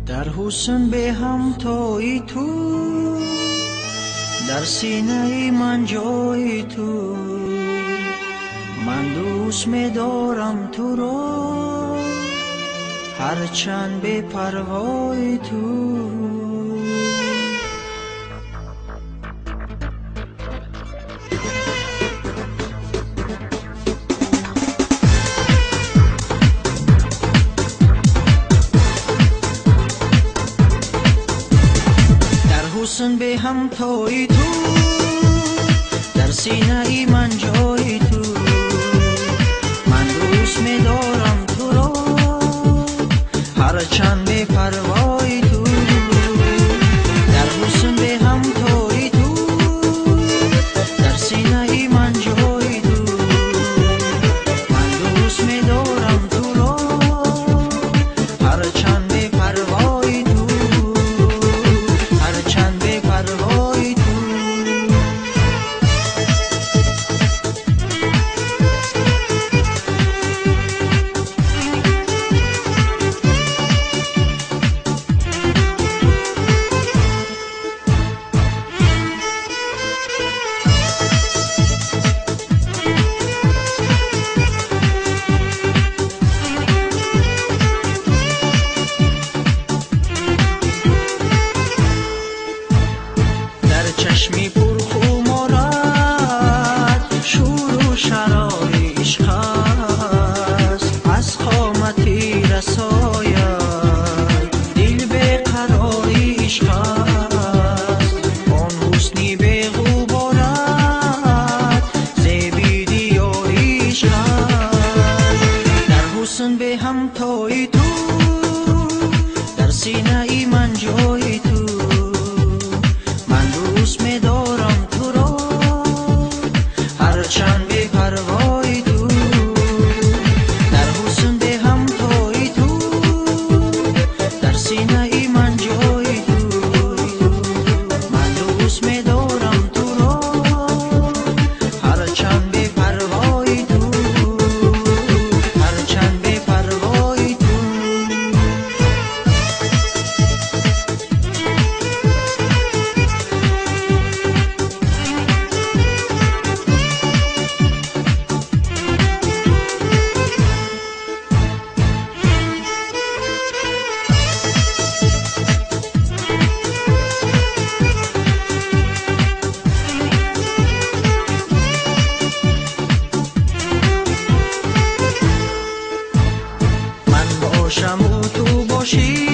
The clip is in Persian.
در حسن به همتای تو، در سینه من جای تو، من دوست می‌دارم تو را هرچند به پروای تو. حسن به همتای تو، در سینه من جای تو، من دوست می‌دارم تو را هرچند به پروای تو. در حسن به همتای تو، در سینه من جای تو، من دوست می‌دارم تو را هرچند به پروای تو، هرچند به پروای تو. چشمی پرخون مارد شور و شرار عشق است، از قامتی رساید دل به قرار عشق است. آن حسنی به غبارت زیبی دیار عشق است. در حسن به همتای تو، در سینه من جای تو، دوست می‌دارم تو را هرچند به پروای تو. در حسن به همتای تو، در سینه من جای تو، من دوست می‌دارم تو را هرچند به پروای تو، هرچند به پروای تو. باشم و تو باشی